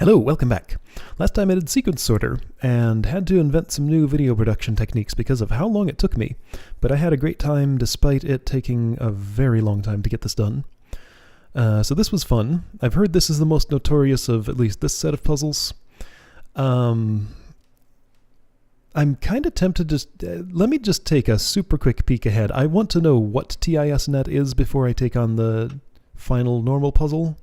Hello, welcome back. Last time I did sequence sorter and had to invent some new video production techniques because of how long it took me, but I had a great time despite it taking a very long time to get this done. So this was fun. I've heard this is the most notorious of at least this set of puzzles. I'm kind of tempted to... let me just take a super quick peek ahead. I want to know what TIS-100 is before I take on the final normal puzzle.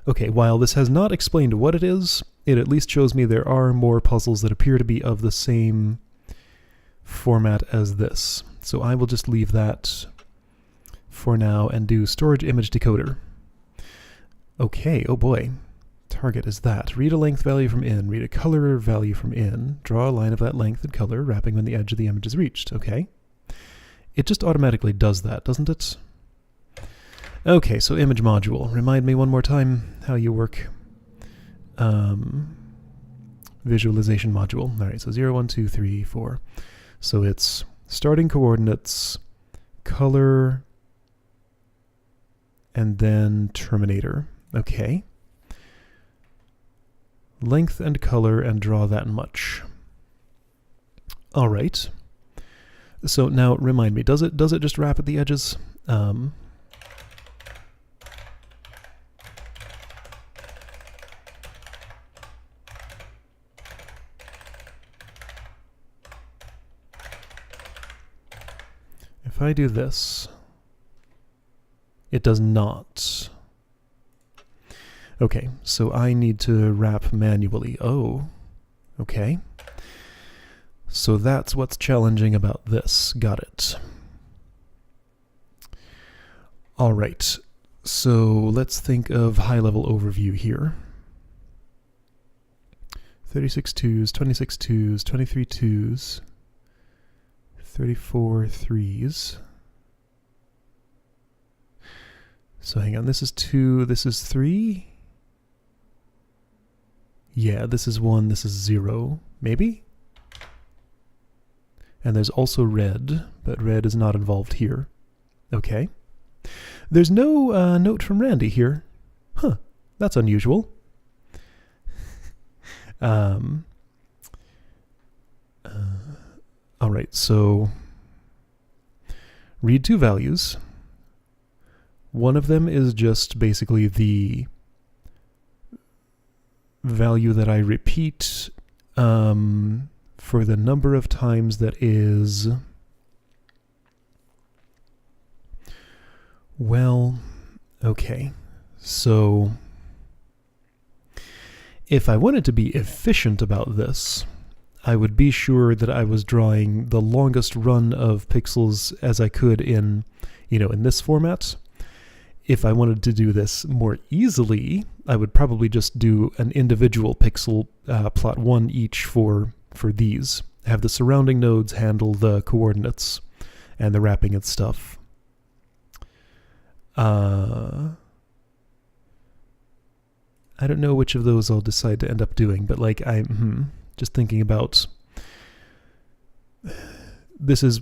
Okay, while this has not explained what it is, it at least shows me there are more puzzles that appear to be of the same format as this. So I will just leave that for now and do storage image decoder. Okay, oh boy. Target is that. Read a length value from in, read a color value from in, draw a line of that length and color, wrapping when the edge of the image is reached. Okay. It just automatically does that, doesn't it? Okay, so image module. Remind me one more time how you work. Visualization module. Alright, so 0, 1, 2, 3, 4. So it's starting coordinates, color, and then terminator. Okay. Length and color and draw that much. Alright. So now remind me, does it just wrap at the edges? If I do this, it does not. Okay, so I need to wrap manually. Oh, okay. So that's what's challenging about this. Got it. All right, so let's think of high-level overview here. 36 twos, 26 twos, 23 twos, 34 threes. So hang on, this is 2, this is 3. Yeah, this is 1, this is 0, maybe? And there's also red, but red is not involved here. Okay. There's no note from Randy here. Huh, that's unusual. All right, so read two values. One of them is just basically the value that I repeat for the number of times that is, well, okay. So if I wanted to be efficient about this, I would be sure that I was drawing the longest run of pixels as I could in, in this format. If I wanted to do this more easily, I would probably just do an individual pixel, plot one each for these. Have the surrounding nodes handle the coordinates and the wrapping and stuff. I don't know which of those I'll decide to end up doing, but like I'm just thinking about this is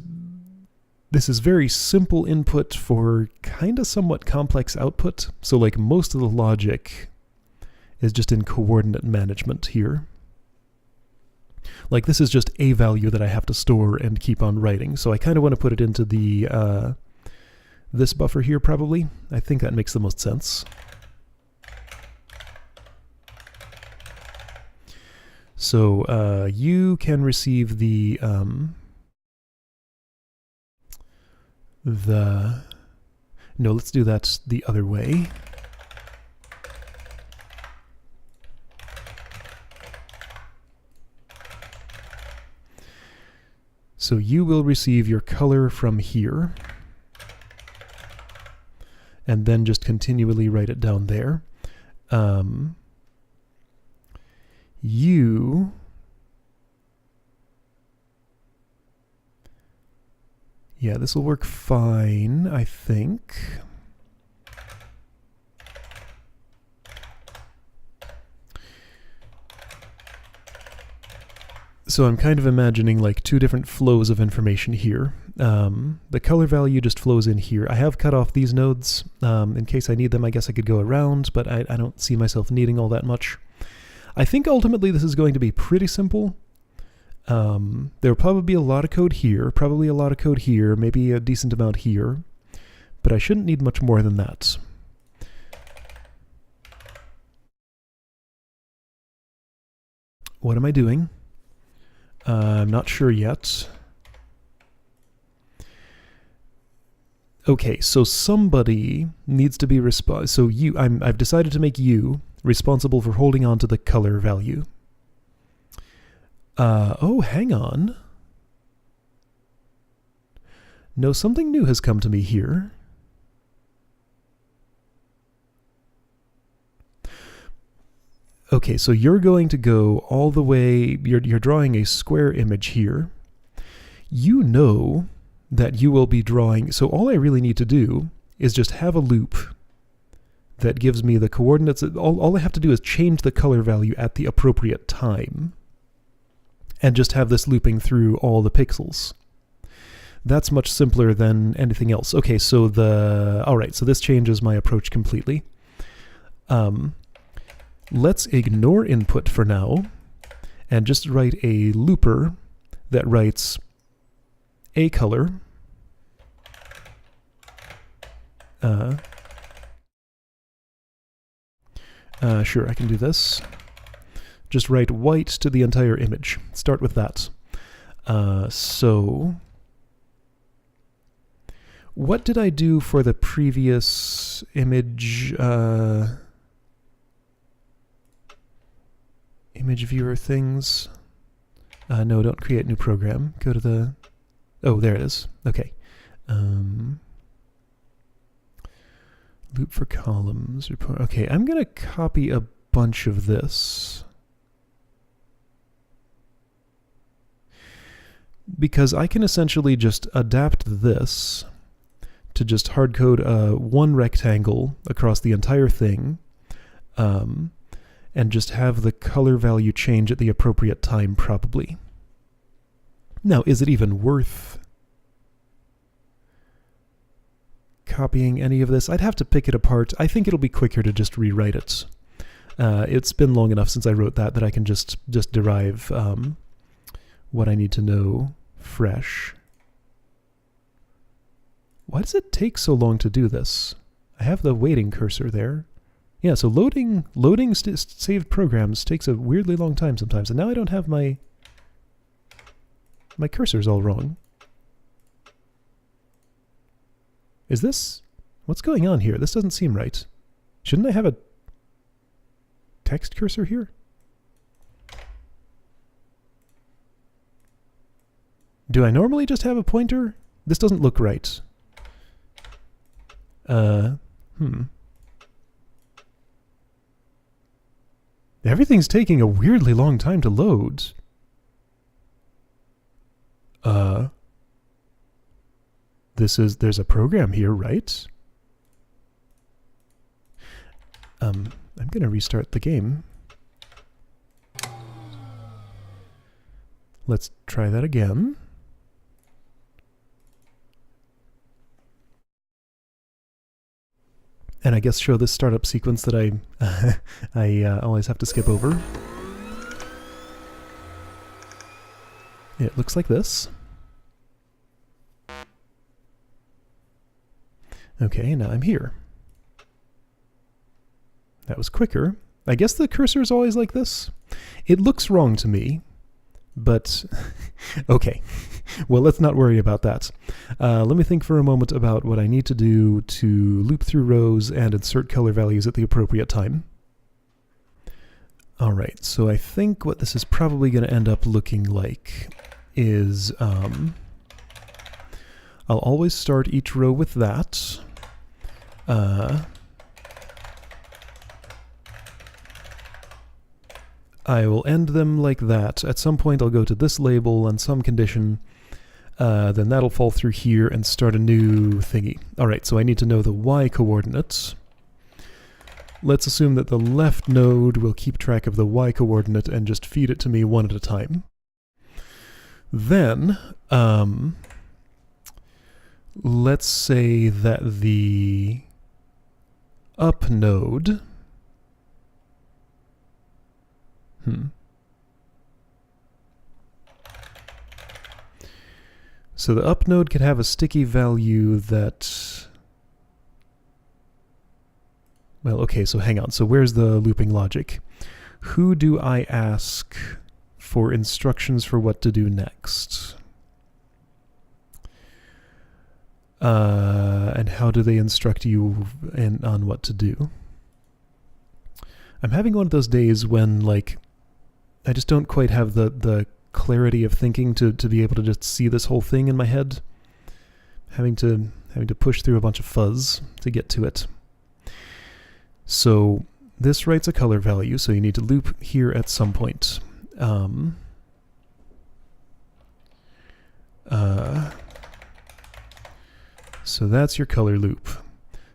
very simple input for kind of somewhat complex output. So like most of the logic is just in coordinate management here. Like this is just a value that I have to store and keep on writing. So I kind of want to put it into the this buffer here probably. I think that makes the most sense. So you can receive the no, let's do that the other way. So you will receive your color from here, and then just continually write it down there. Yeah, this will work fine, I think. So I'm kind of imagining like two different flows of information here. The color value just flows in here. I have cut off these nodes. In case I need them, I guess I could go around, but I don't see myself needing all that much. I think ultimately this is going to be pretty simple. There will probably be a lot of code here, probably a lot of code here, maybe a decent amount here, but I shouldn't need much more than that. What am I doing? I'm not sure yet. Okay, so somebody needs to be so I've decided to make you responsible for holding on to the color value. Oh, hang on. No, something new has come to me here. Okay, so you're going to go all the way, you're drawing a square image here. You know that you will be drawing, so all I really need to do is just have a loop that gives me the coordinates. All I have to do is change the color value at the appropriate time and just have this looping through all the pixels. That's much simpler than anything else. Okay, so alright, so this changes my approach completely. Let's ignore input for now and just write a looper that writes a color sure, I can do this. Just write white to the entire image. Start with that. So what did I do for the previous image image viewer things? No, don't create new program. Go to the... Oh, there it is. Okay. Loop for columns. Okay, I'm going to copy a bunch of this, because I can essentially just adapt this to just hardcode one rectangle across the entire thing, and just have the color value change at the appropriate time, probably. Now, is it even worth copying any of this? I'd have to pick it apart. I think it'll be quicker to just rewrite it. It's been long enough since I wrote that I can just derive what I need to know fresh. Why does it take so long to do this? I have the waiting cursor there. Yeah, so loading saved programs takes a weirdly long time sometimes, and now I don't have my cursor's all wrong. Is this... What's going on here? This doesn't seem right. Shouldn't I have a text cursor here? Do I normally just have a pointer? This doesn't look right. Everything's taking a weirdly long time to load. There's a program here, right? I'm gonna restart the game. Let's try that again. And I guess show this startup sequence that I always have to skip over. It looks like this. Okay, now I'm here. That was quicker. I guess the cursor is always like this. It looks wrong to me, but okay. Well, let's not worry about that. Let me think for a moment about what I need to do to loop through rows and insert color values at the appropriate time. Alright, so I think what this is probably going to end up looking like is I'll always start each row with that. I will end them like that. At some point I'll go to this label on some condition, then that'll fall through here and start a new thingy. Alright, so I need to know the y coordinates. Let's assume that the left node will keep track of the y coordinate and just feed it to me one at a time. Then, let's say that the up node, so the up node could have a sticky value that, well, okay, so hang on. So where's the looping logic? Who do I ask for instructions for what to do next? And how do they instruct you on what to do? I'm having one of those days when, like, I just don't quite have the clarity of thinking to be able to just see this whole thing in my head. Having to push through a bunch of fuzz to get to it. So this writes a color value, so you need to loop here at some point. So that's your color loop.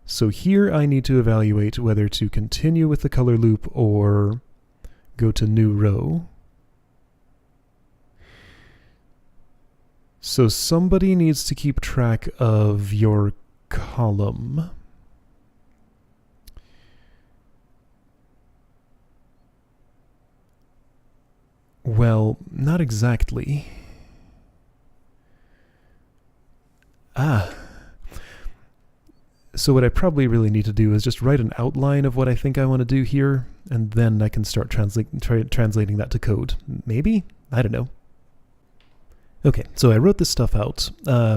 So here I need to evaluate whether to continue with the color loop or go to new row. So somebody needs to keep track of your column. Well, not exactly. So what I probably really need to do is just write an outline of what I think I want to do here, and then I can start translating that to code. Maybe? I don't know. Okay, so I wrote this stuff out.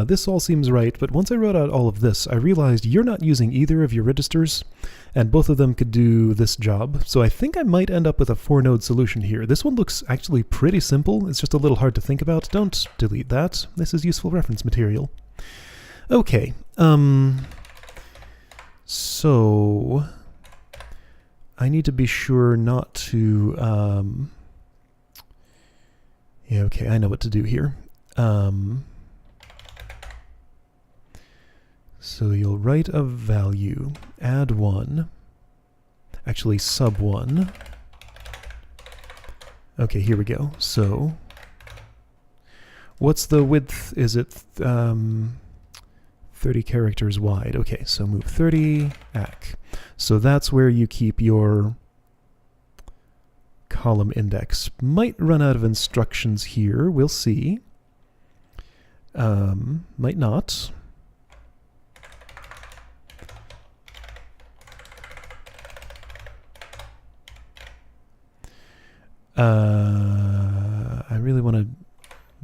This all seems right, but once I wrote out all of this, I realized you're not using either of your registers, and both of them could do this job. So I think I might end up with a 4-node solution here. This one looks actually pretty simple. It's just a little hard to think about. Don't delete that. This is useful reference material. Okay, so I need to be sure not to, yeah, okay, I know what to do here. So you'll write a value, add 1, actually sub 1. Okay, here we go. So what's the width? Is it 30 characters wide? Okay, so move 30, ACK. So that's where you keep your column index. Might run out of instructions here, we'll see. Might not. I really want to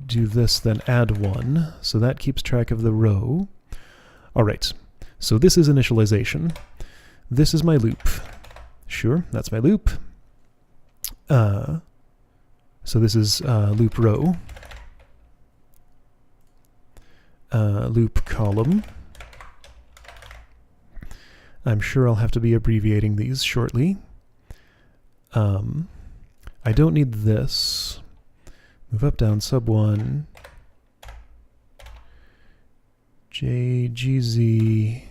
do this, then add 1. So that keeps track of the row. All right, so this is initialization. This is my loop. Sure, that's my loop. So this is loop row. Loop column. I'm sure I'll have to be abbreviating these shortly. I don't need this. Move up, down, sub 1. JGZ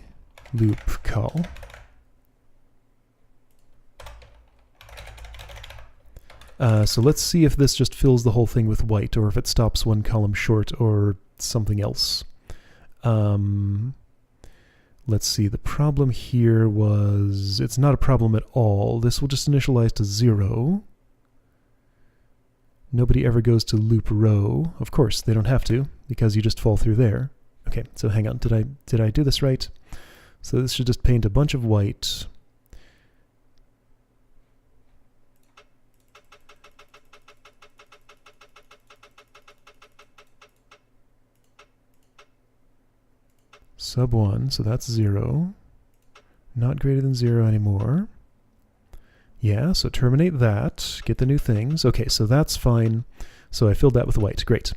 loop call. So let's see if this just fills the whole thing with white, or if it stops one column short, or something else. Let's see, the problem here was, it's not a problem at all. This will just initialize to 0. Nobody ever goes to loop row. Of course, they don't have to, because you just fall through there. Okay, so hang on, did I do this right? So this should just paint a bunch of white. Sub 1, so that's 0. Not greater than 0 anymore. Yeah, so terminate that, get the new things. Okay, so that's fine. So I filled that with white, great.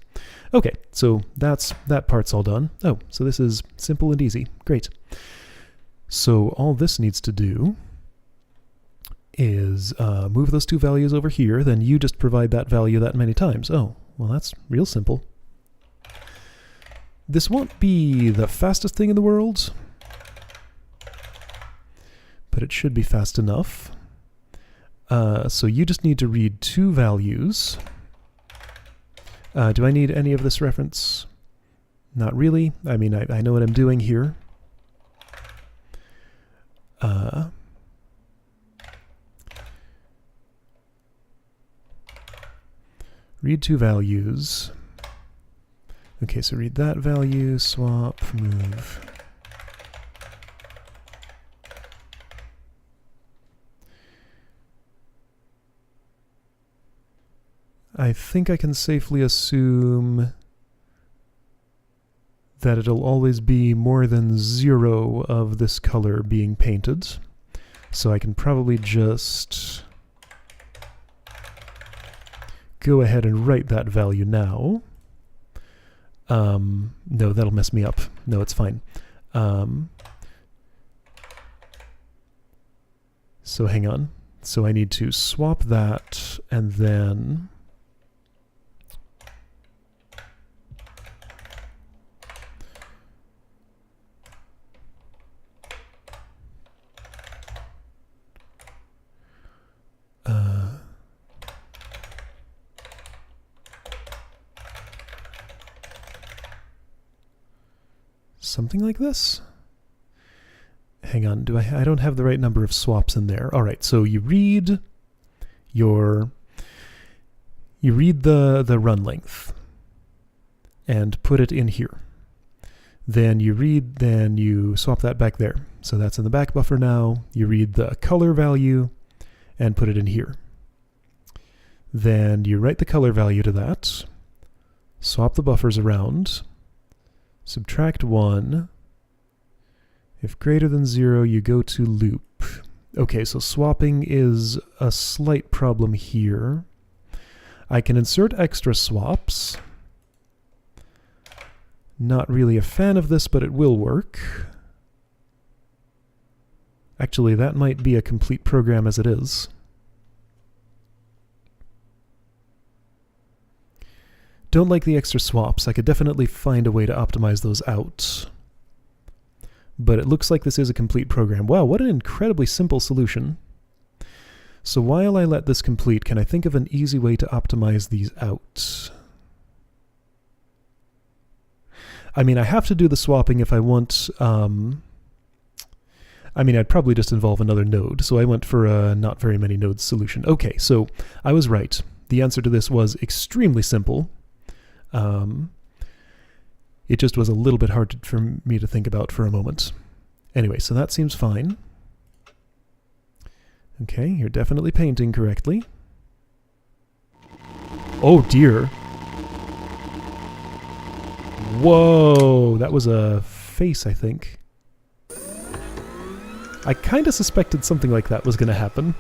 Okay, so that part's all done. Oh, so this is simple and easy, great. So all this needs to do is move those two values over here, then you just provide that value that many times. Oh, well that's real simple. This won't be the fastest thing in the world, but it should be fast enough. So you just need to read two values. Do I need any of this reference? Not really. I mean, I know what I'm doing here. Read two values. Okay, so read that value, swap, move. I think I can safely assume that it'll always be more than 0 of this color being painted. So I can probably just go ahead and write that value now. No, that'll mess me up. No, it's fine. So hang on. So I need to swap that and then something like this. Hang on, I don't have the right number of swaps in there. All right, so you read the run length and put it in here. Then you swap that back there. So that's in the back buffer now. You read the color value and put it in here. Then you write the color value to that, swap the buffers around, subtract 1. If greater than 0, you go to loop. Okay, so swapping is a slight problem here. I can insert extra swaps. Not really a fan of this, but it will work. Actually, that might be a complete program as it is. Don't like the extra swaps. I could definitely find a way to optimize those out. But it looks like this is a complete program. Wow, what an incredibly simple solution. So while I let this complete, can I think of an easy way to optimize these out? I mean, I have to do the swapping if I want... I mean, I'd probably just involve another node, so I went for a not very many nodes solution. Okay, so I was right. The answer to this was extremely simple. It just was a little bit hard for me to think about for a moment. Anyway, so that seems fine. Okay, you're definitely painting correctly. Oh dear. Whoa, that was a face, I think. I kind of suspected something like that was going to happen.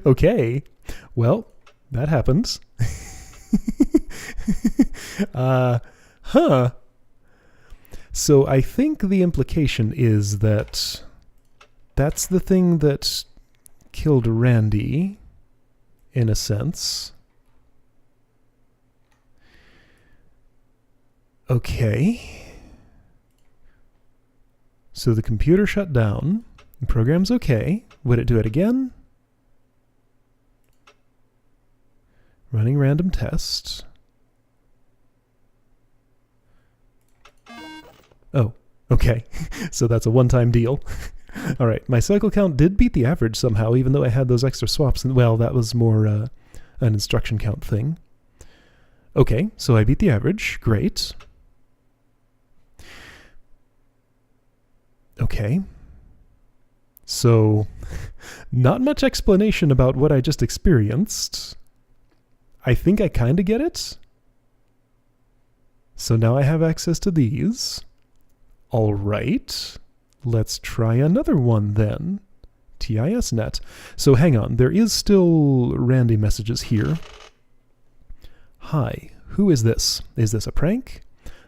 Okay, well, that happens. So I think the implication is that that's the thing that killed Randy, in a sense. Okay. So the computer shut down. The program's okay. Would it do it again? Running random tests. Oh, okay. So that's a one-time deal. All right, my cycle count did beat the average somehow, even though I had those extra swaps. And well, that was more an instruction count thing. Okay, so I beat the average. Great. Okay. So, not much explanation about what I just experienced. I think I kind of get it. So now I have access to these. All right. Let's try another one then. TIS-net. So hang on, there is still Randy messages here. Hi, who is this? Is this a prank?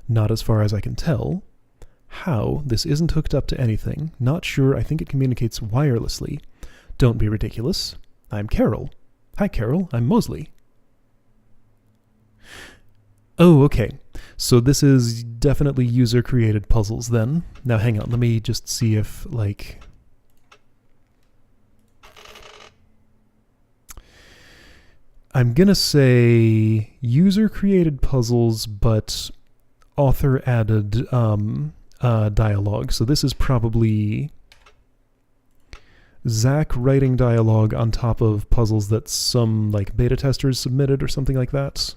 Not as far as I can tell. How? This isn't hooked up to anything. Not sure. I think it communicates wirelessly. Don't be ridiculous. I'm Carol. Hi, Carol. I'm Mosley. Oh, okay. So this is definitely user-created puzzles then. Now hang on, let me just see if, like... I'm gonna say user created puzzles, but author added dialogue. So this is probably Zach writing dialogue on top of puzzles that some like beta testers submitted or something like that.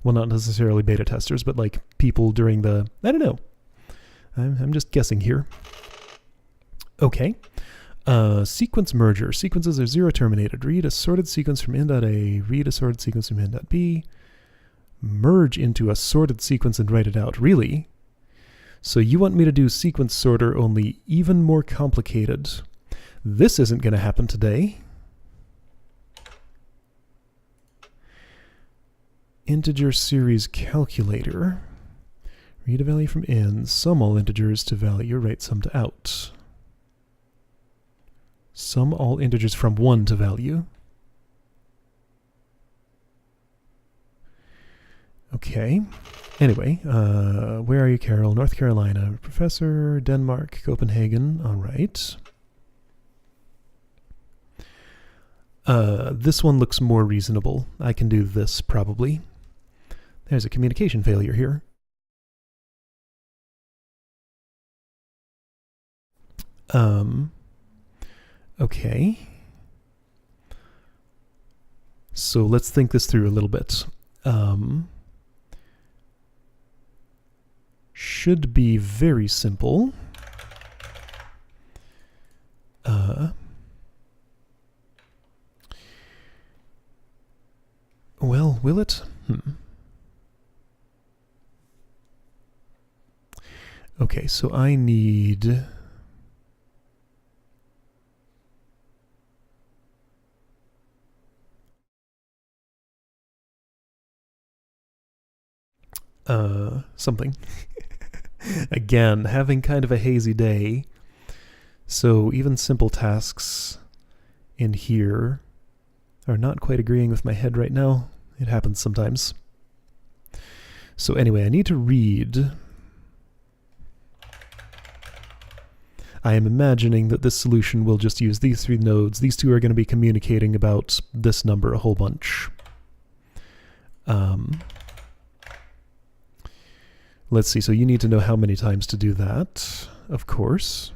Well, not necessarily beta testers, but like people during the, I don't know. I'm just guessing here. Okay. Sequence merger. Sequences are zero terminated. Read a sorted sequence from in.A. Read a sorted sequence from in.B. Merge into a sorted sequence and write it out. Really? So you want me to do sequence sorter, only even more complicated. This isn't going to happen today. Integer series calculator. Read a value from in. Sum all integers to value. Write sum to out. Sum all integers from 1 to value. Okay. Anyway, where are you, Carol? North Carolina. Professor, Denmark, Copenhagen. All right. This one looks more reasonable. I can do this, probably. There's a communication failure here. Okay. So let's think this through a little bit. Should be very simple. Well, will it? Okay, so I need... something. Again, having kind of a hazy day. So even simple tasks in here are not quite agreeing with my head right now. It happens sometimes. So anyway, I need to read. I am imagining that this solution will just use these 3 nodes. These 2 are going to be communicating about this number a whole bunch. Let's see, so you need to know how many times to do that, of course.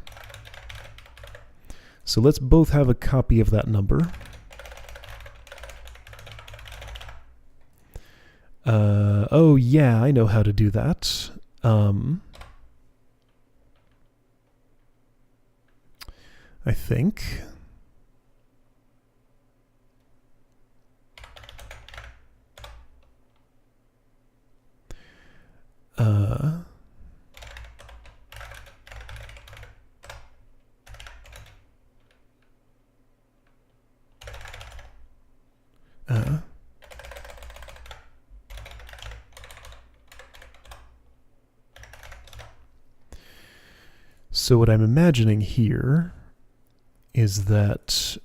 So let's both have a copy of that number. Oh yeah, I know how to do that. I think. So what I'm imagining here is that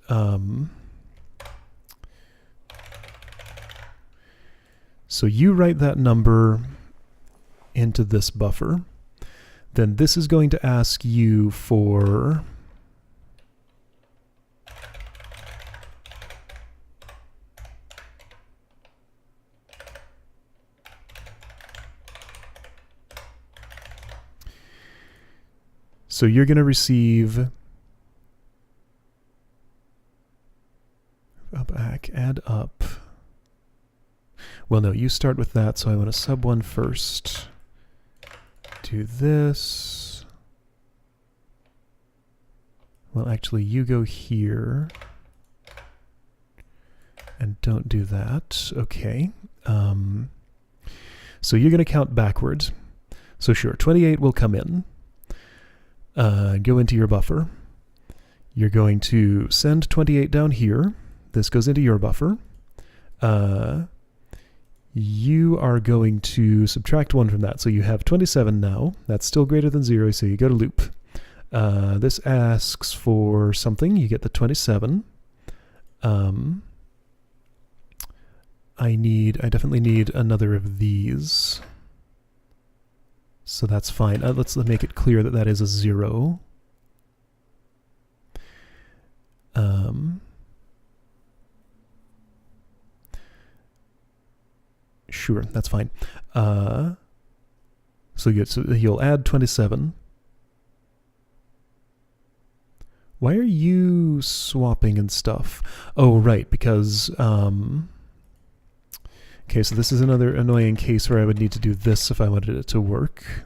so you write that number into this buffer, then this is going to ask you for so you're going to receive up, back, add up. Well, no, you start with that, so I want to sub 1 first. Do this. Well, actually, you go here. And don't do that. Okay. So you're going to count backwards. So sure, 28 will come in. Go into your buffer. You're going to send 28 down here. This goes into your buffer. You are going to subtract 1 from that. So you have 27 now. That's still greater than 0, so you go to loop. This asks for something. You get the 27. I definitely need another of these. So that's fine. Let's make it clear that that is a 0. Sure, that's fine. So you'll add 27. Why are you swapping and stuff? Oh, right, because... okay, so this is another annoying case where I would need to do this if I wanted it to work.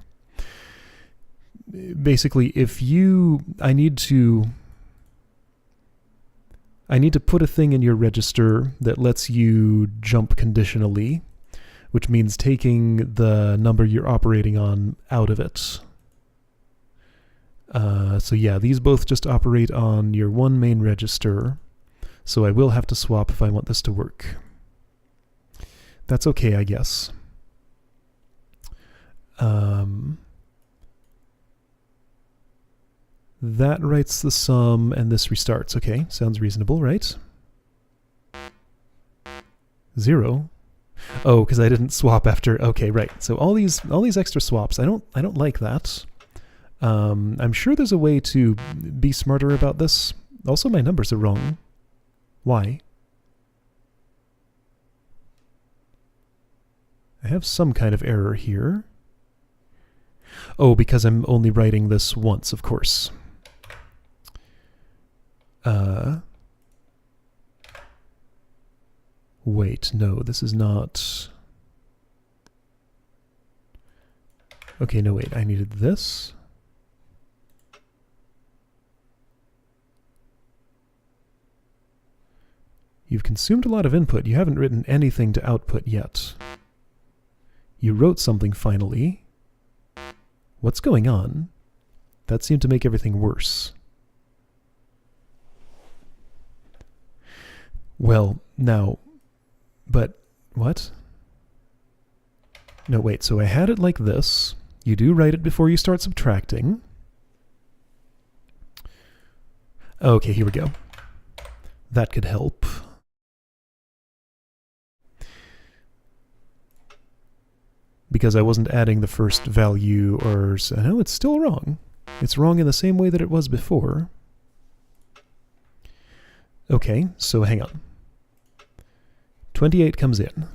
Basically, I need to put a thing in your register that lets you jump conditionally, which means taking the number you're operating on out of it. So yeah, these both just operate on your one main register, so I will have to swap if I want this to work. That's okay, I guess. That writes the sum, and this restarts. Okay, sounds reasonable, right? 0. Oh, because I didn't swap after. Okay, right. So all these extra swaps, I don't like that. I'm sure there's a way to be smarter about this. Also, my numbers are wrong. Why? I have some kind of error here. Oh, because I'm only writing this once, of course. Wait, no, this is not... Okay, no, wait, I needed this. You've consumed a lot of input. You haven't written anything to output yet. You wrote something finally. What's going on? That seemed to make everything worse. Well, now, but what? No, wait, so I had it like this. You do write it before you start subtracting. Okay, here we go. That could help. Because I wasn't adding the first value, or... No, it's still wrong. It's wrong in the same way that it was before. Okay, so hang on. 28 comes in.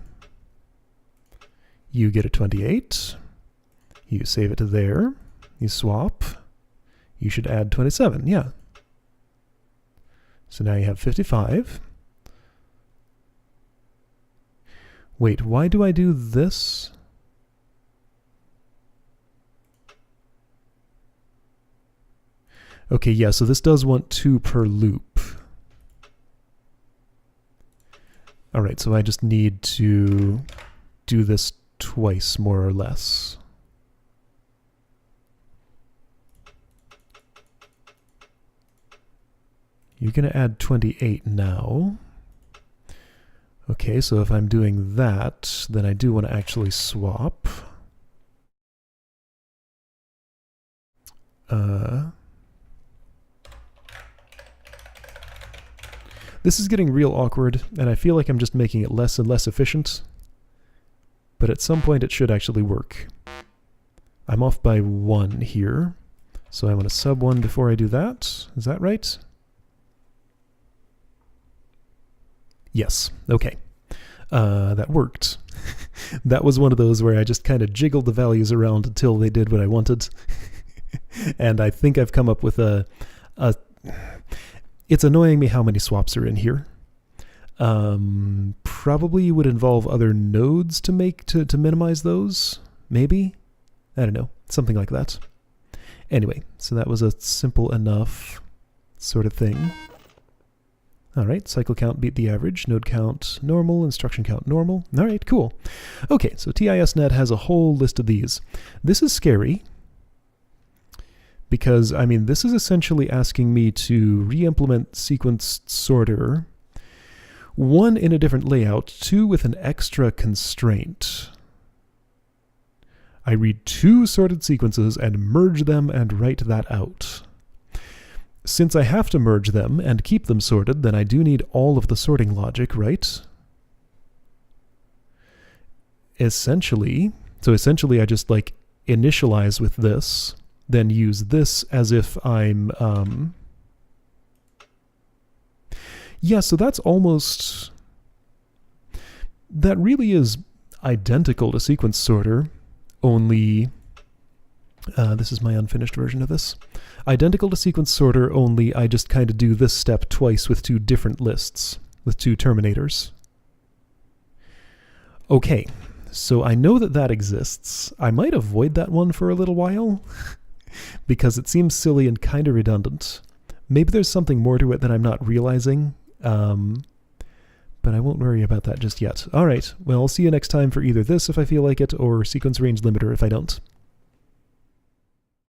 You get a 28. You save it to there. You swap. You should add 27, yeah. So now you have 55. Wait, why do I do this? Okay, yeah, so this does want 2 per loop. All right, so I just need to do this twice, more or less. You're going to add 28 now. Okay, so if I'm doing that, then I do want to actually swap. This is getting real awkward, and I feel like I'm just making it less and less efficient. But at some point it should actually work. I'm off by 1 here, so I want to sub 1 before I do that. Is that right? Yes, okay. That worked. That was one of those where I just kind of jiggled the values around until they did what I wanted. And I think I've come up with a... It's annoying me how many swaps are in here. Probably would involve other nodes to minimize those, maybe? I don't know, something like that. Anyway, so that was a simple enough sort of thing. All right, cycle count beat the average, node count normal, instruction count normal. All right, cool. Okay, so TIS-net has a whole list of these. This is scary. Because, I mean, this is essentially asking me to re-implement sequenced sorter, 1 in a different layout, 2 with an extra constraint. I read 2 sorted sequences and merge them and write that out. Since I have to merge them and keep them sorted, then I do need all of the sorting logic, right? Essentially, I just like initialize with this, then use this as if I'm, yeah, so that's almost, that really is identical to sequence sorter, only... this is my unfinished version of this. Identical to sequence sorter, only I just kind of do this step twice with two different lists, with two terminators. Okay, so I know that that exists. I might avoid that one for a little while, because it seems silly and kind of redundant. Maybe there's something more to it that I'm not realizing, but I won't worry about that just yet. Alright, well, I'll see you next time for either this if I feel like it, or sequence range limiter if I don't.